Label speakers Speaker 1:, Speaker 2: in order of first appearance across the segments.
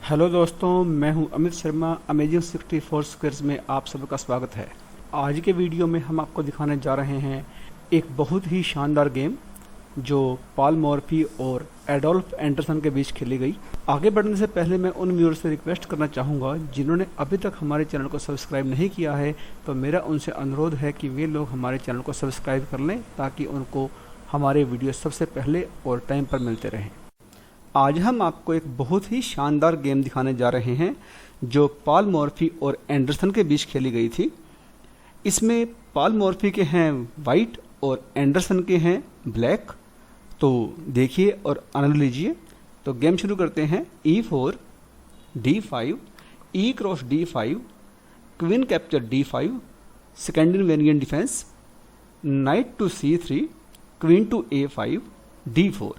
Speaker 1: Hello दोस्तों, मैं हूं अमित शर्मा। अमेजिंग 64 स्क्वायर्स में आप सबका स्वागत है। आज के वीडियो में हम आपको दिखाने जा रहे हैं एक बहुत ही शानदार गेम जो पॉल मॉर्फी और एडोल्फ एंडरसन के बीच खेली गई। आगे बढ़ने से पहले मैं उन व्यूअर्स से रिक्वेस्ट करना चाहूँगा जिन्होंने अभी तक हमारे चैनल को सब्सक्राइब नहीं किया है, तो मेरा उनसे अनुरोध है कि वे लोग हमारे चैनल को सब्सक्राइब कर लें ताकि उनको हमारे वीडियो सबसे पहले और टाइम पर मिलते रहें। आज हम आपको एक बहुत ही शानदार गेम दिखाने जा रहे हैं जो पॉल मॉर्फी और एंडरसन के बीच खेली गई थी। इसमें पॉल मॉर्फी के हैं वाइट और एंडरसन के हैं ब्लैक। तो देखिए और आनंद लीजिए। तो गेम शुरू करते हैं। E4 D5 E cross D5 queen capture D5 Scandinavian defence knight to C3 queen to A5 D4।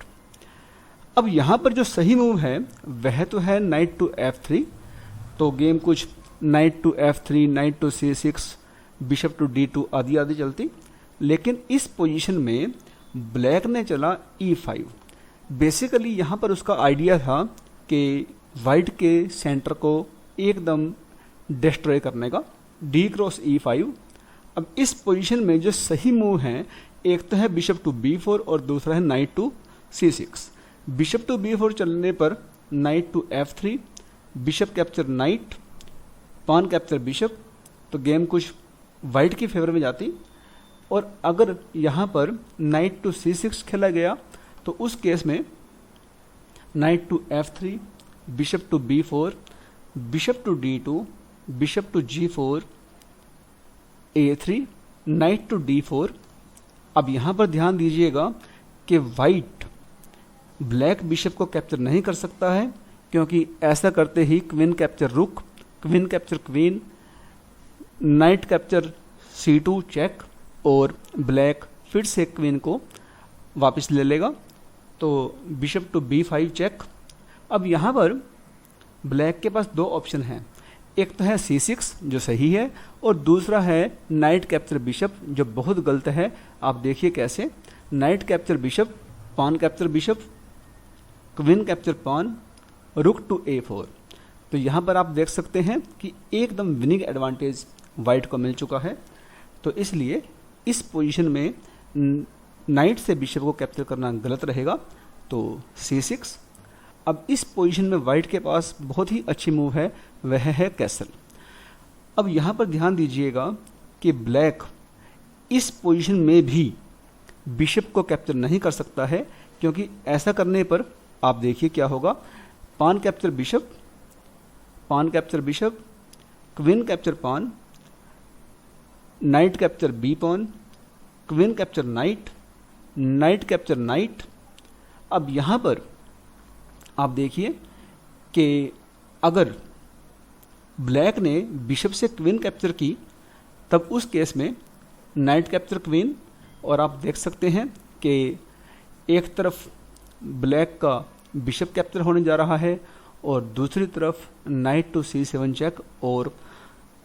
Speaker 1: अब यहाँ पर जो सही मूव है वह तो है नाइट टू F3। तो गेम कुछ knight to F3 knight to C6 bishop to D2 आदि आदि चलती, लेकिन इस पोजीशन में ब्लैक ने चला E5। बेसिकली यहाँ पर उसका आइडिया था कि वाइट के सेंटर को एकदम डिस्ट्रॉय करने का, D क्रॉस E5। अब इस पोजीशन में जो सही मूव है एक तो है बिशप टू B4 और दूसरा है knight to C6। Bishop to B4 चलने पर knight to F3 bishop capture knight pawn capture bishop. तो गेम कुछ वाइट की फेवर में जाती, और अगर यहाँ पर नाइट टू C6 खेला गया तो उस केस में knight to F3 bishop to B4 bishop to D2 bishop to G4 A3 knight to D4। अब यहाँ पर ध्यान दीजिएगा कि वाइट ब्लैक बिशप को कैप्चर नहीं कर सकता है, क्योंकि ऐसा करते ही queen capture rook, queen capture queen, knight capture C2 check, और ब्लैक फिर से क्वीन को वापस ले लेगा। तो बिशप टू B5 चेक। अब यहाँ पर ब्लैक के पास दो ऑप्शन हैं, एक तो है C6 जो सही है और दूसरा है नाइट कैप्चर बिशप जो बहुत गलत है। आप देखिए कैसे, नाइट कैप्चर बिशप पान कैप्चर बिशप क्वीन कैप्चर पान रुक टू A4। तो यहाँ पर आप देख सकते हैं कि एकदम विनिंग एडवांटेज वाइट को मिल चुका है। तो इसलिए इस पोजीशन में नाइट से बिशप को कैप्चर करना गलत रहेगा, तो C6। अब इस पोजीशन में वाइट के पास बहुत ही अच्छी मूव है, वह है कैसल। अब यहाँ पर ध्यान दीजिएगा कि ब्लैक इस पोजीशन में भी बिशप को कैप्चर नहीं कर सकता है, क्योंकि ऐसा करने पर आप देखिए क्या होगा। पान कैप्चर बिशप पान कैप्चर बिशप क्वीन कैप्चर पान नाइट कैप्चर बी पान queen capture night night capture night. अब यहाँ पर आप देखिए कि अगर ब्लैक ने बिशप से क्वीन कैप्चर की तब उस केस में नाइट कैप्चर क्वीन, और आप देख सकते हैं कि एक तरफ ब्लैक का बिशप कैप्चर होने जा रहा है और दूसरी तरफ नाइट टू C7 चेक और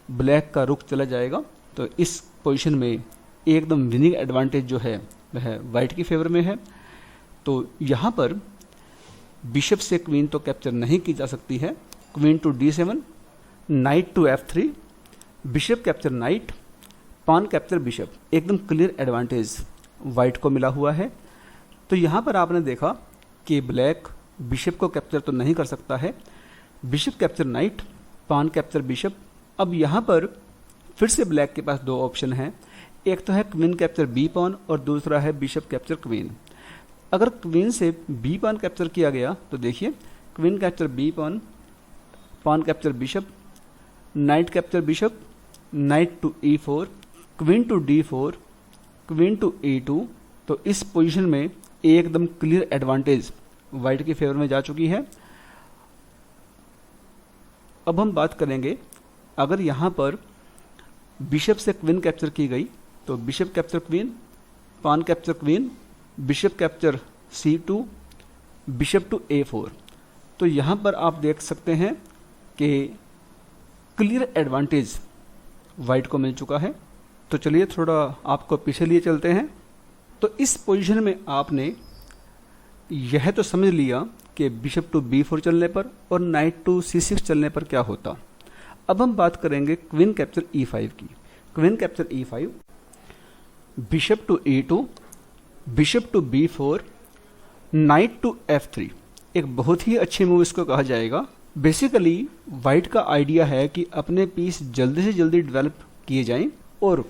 Speaker 1: ब्लैक का रुख चला जाएगा। तो इस पोजीशन में एकदम विनिंग एडवांटेज जो है वह वाइट की फेवर में है। तो यहाँ पर बिशप से क्वीन तो कैप्चर नहीं की जा सकती है। Queen to D7 knight to F3 bishop capture knight pawn capture bishop, एकदम क्लियर एडवांटेज वाइट को मिला हुआ है। तो यहाँ पर आपने देखा कि ब्लैक बिशप को कैप्चर तो नहीं कर सकता है। Bishop capture knight pawn capture bishop. अब यहाँ पर फिर से ब्लैक के पास दो ऑप्शन हैं, एक तो है क्वीन कैप्चर बी पान और दूसरा है बिशप कैप्चर क्वीन। अगर क्वीन से बी पान कैप्चर किया गया तो देखिए queen capture B pawn pawn capture bishop knight capture bishop knight to E4 queen to D4 queen to E2। तो इस पोजीशन में एकदम क्लियर एडवांटेज वाइट की फेवर में जा चुकी है। अब हम बात करेंगे, अगर यहाँ पर बिशप से क्वीन कैप्चर की गई तो bishop capture queen pawn capture queen bishop capture C2 bishop to A4। तो यहाँ पर आप देख सकते हैं कि क्लियर एडवांटेज वाइट को मिल चुका है। तो चलिए थोड़ा आपको पीछे लिए चलते हैं। तो इस पोजीशन में आपने यह तो समझ लिया कि बिशप टू B4 चलने पर और नाइट टू C6 चलने पर क्या होता। अब हम बात करेंगे क्वीन कैप्चर E5 की। Queen capture E5, bishop to E2, bishop to B4, knight to F3, एक बहुत ही अच्छी मूव इसको कहा जाएगा। बेसिकली वाइट का आइडिया है कि अपने पीस जल्दी से जल्दी डेवलप किए जाएं और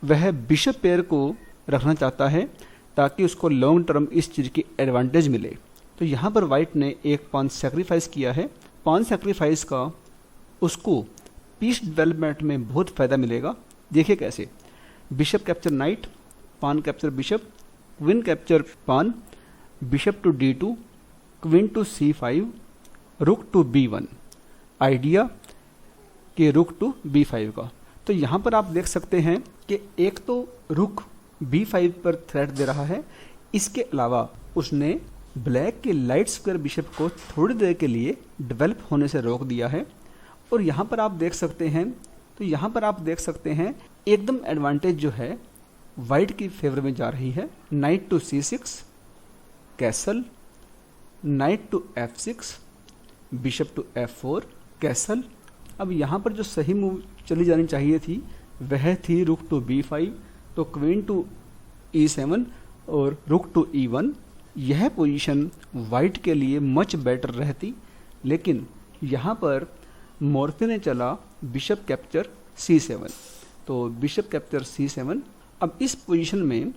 Speaker 1: वह बिशप पेयर को रखना चाहता है ताकि उसको लॉन्ग टर्म इस चीज़ की एडवांटेज मिले। तो यहाँ पर वाइट ने एक पान सेक्रीफाइस किया है। पान सेक्रीफाइस का उसको पीस डेवलपमेंट में बहुत फ़ायदा मिलेगा। देखिए कैसे, bishop capture knight, pawn capture bishop, queen capture pawn, bishop to D2, queen to C5, rook to B1, idea कि रुक टू B5 का। तो यहाँ पर आप देख सकते हैं कि एक तो रुक B5 पर थ्रेट दे रहा है, इसके अलावा उसने ब्लैक के लाइट स्क्वायर बिशप को थोड़ी देर के लिए डेवलप होने से रोक दिया है। और यहाँ पर आप देख सकते हैं, तो यहाँ पर आप देख सकते हैं एकदम एडवांटेज जो है वाइट की फेवर में जा रही है। Knight to C6, castle, knight to F6, bishop to F4, castle. अब यहाँ पर जो सही मूव चली जानी चाहिए थी वह थी रुक टू B5, तो क्वीन टू E7 और रुक टू E1। यह पोजीशन वाइट के लिए मच बेटर रहती, लेकिन यहाँ पर मोर्फे ने चला बिशप कैप्चर C7, तो बिशप कैप्चर C7। अब इस पोजीशन में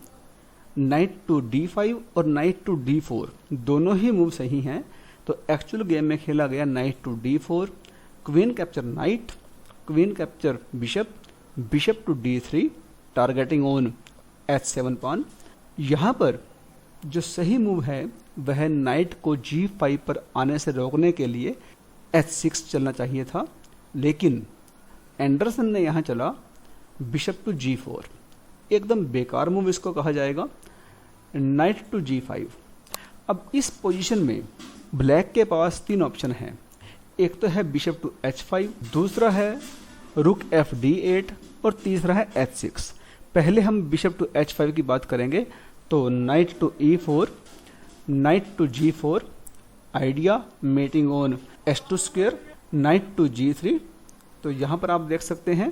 Speaker 1: नाइट टू D5 और नाइट टू D4 दोनों ही मूव सही हैं, तो एक्चुअल गेम में खेला गया knight to D4, queen capture knight, queen capture bishop, bishop to D3, targeting on H7 pawn. यहाँ पर जो सही मूव है वह नाइट को G5 पर आने से रोकने के लिए H6 चलना चाहिए था, लेकिन एंडरसन ने यहाँ चला बिशप टू G4, एकदम बेकार मूव इसको कहा जाएगा, नाइट टू G5। अब इस पोजीशन में ब्लैक के पास तीन ऑप्शन हैं, एक तो है बिशप टू H5, दूसरा है रुक FD8 और तीसरा है H6। पहले हम बिशप टू H5 की बात करेंगे, तो knight to E4, knight to G4, idea mating on S2 square, knight to G3। तो यहाँ पर आप देख सकते हैं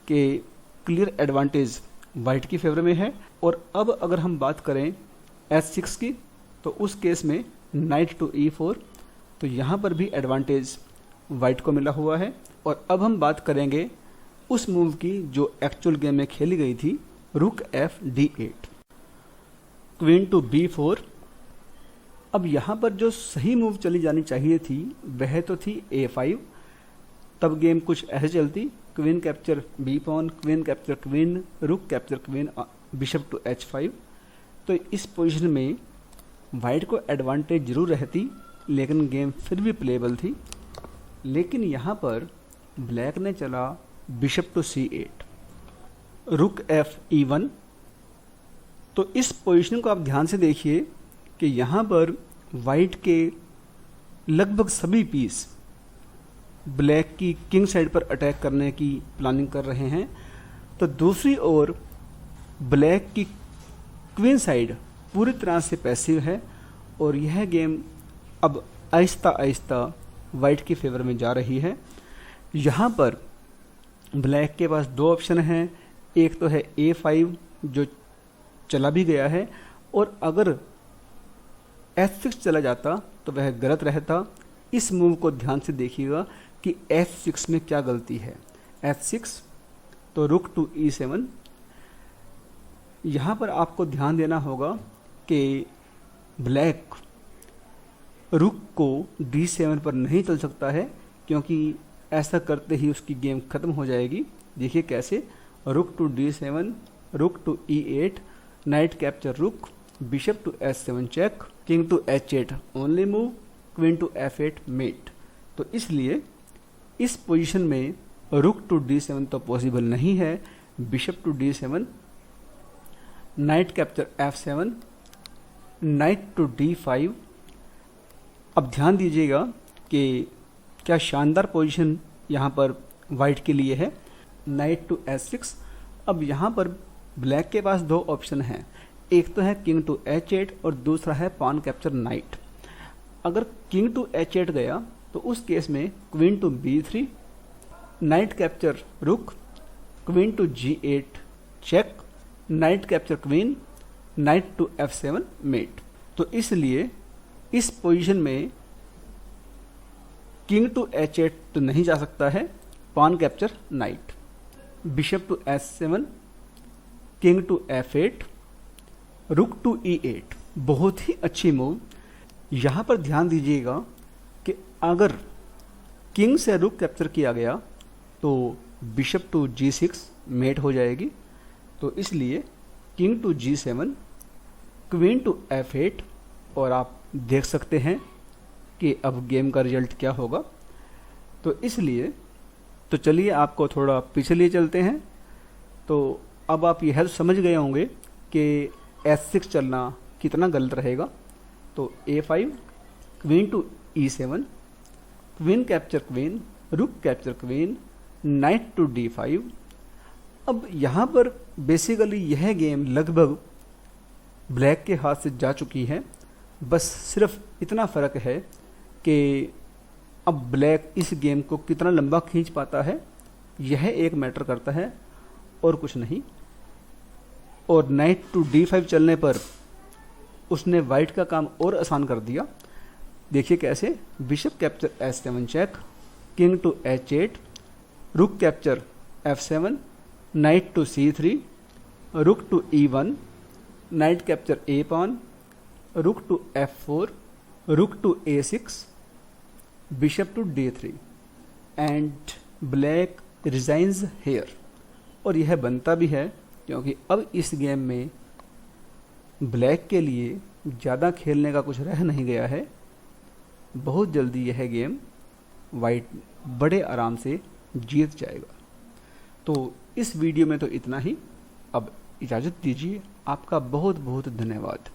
Speaker 1: कि क्लियर एडवांटेज वाइट की फेवर में है। और अब अगर हम बात करें H6 की, तो उस केस में नाइट टू E4, तो यहाँ पर भी एडवांटेज वाइट को मिला हुआ है। और अब हम बात करेंगे उस मूव की जो एक्चुअल गेम में खेली गई थी, रुक FD8, क्वीन टू B4। अब यहाँ पर जो सही मूव चली जानी चाहिए थी वह तो थी A5, तब गेम कुछ ऐसे चलती, queen capture B pawn, queen capture queen, rook capture queen, bishop to H5। तो इस पोजीशन में वाइट को एडवांटेज जरूर रहती, लेकिन गेम फिर भी प्लेबल थी। लेकिन यहाँ पर ब्लैक ने चला बिशप टू C8, रुक FE1। तो इस पोजीशन को आप ध्यान से देखिए कि यहाँ पर वाइट के लगभग सभी पीस ब्लैक की किंग साइड पर अटैक करने की प्लानिंग कर रहे हैं, तो दूसरी ओर ब्लैक की क्वीन साइड पूरी तरह से पैसिव है और यह गेम अब आहिस्ता आहिस्ता वाइट की फेवर में जा रही है। यहाँ पर ब्लैक के पास दो ऑप्शन हैं, एक तो है A5 जो चला भी गया है, और अगर H6 चला जाता तो वह गलत रहता। इस मूव को ध्यान से देखिएगा कि H6 में क्या गलती है। H6 तो रुक टू E7। यहाँ पर आपको ध्यान देना होगा कि ब्लैक रुक को D7 पर नहीं चल सकता है, क्योंकि ऐसा करते ही उसकी गेम खत्म हो जाएगी। देखिए कैसे, रुक to D7, rook to E8, knight capture rook, bishop to H7 check, king to H8 only move, queen to F8 mate. तो इसलिए इस पोजीशन में रुक टू D7 तो पॉसिबल नहीं है। Bishop to D7, knight capture F7, knight to D5। अब ध्यान दीजिएगा कि क्या शानदार पोजीशन यहाँ पर वाइट के लिए है, नाइट टू H6। अब यहाँ पर ब्लैक के पास दो ऑप्शन हैं, एक तो है किंग टू H8 और दूसरा है पान कैप्चर नाइट। अगर किंग टू H8 गया तो उस केस में queen to B3, knight capture rook, queen to G8 check, knight capture queen, knight to F7 mate. तो इसलिए इस पोजीशन में किंग टू H8 तो नहीं जा सकता है, pawn capture knight, bishop to S7, king to F8, rook to E8। बहुत ही अच्छी मूव। यहाँ पर ध्यान दीजिएगा कि अगर किंग से रुक कैप्चर किया गया तो बिशप टू G6 मेट हो जाएगी। तो इसलिए king to G7, queen to F8, और आप देख सकते हैं कि अब गेम का रिजल्ट क्या होगा। तो इसलिए तो चलिए आपको थोड़ा पीछे लिए चलते हैं। तो अब आप यह समझ गए होंगे कि S6 चलना कितना गलत रहेगा। तो A5, queen to E7, queen capture queen, rook capture queen, knight to D5। अब यहाँ पर बेसिकली यह गेम लगभग ब्लैक के हाथ से जा चुकी है। बस सिर्फ इतना फ़र्क है कि अब ब्लैक इस गेम को कितना लंबा खींच पाता है, यह एक मैटर करता है और कुछ नहीं। और नाइट टू D5 चलने पर उसने वाइट का काम और आसान कर दिया। देखिए कैसे, bishop capture S7 check, king to H8, rook capture F7, knight to C3, rook to E1, knight capture A pawn, rook to F4, rook to A6, bishop to D3 and black resigns here. और यह बनता भी है क्योंकि अब इस game में black के लिए ज़्यादा खेलने का कुछ रह नहीं गया है। बहुत जल्दी यह गेम वाइट बड़े आराम से जीत जाएगा। तो इस वीडियो में तो इतना ही। अब इजाज़त दीजिए। आपका बहुत बहुत धन्यवाद।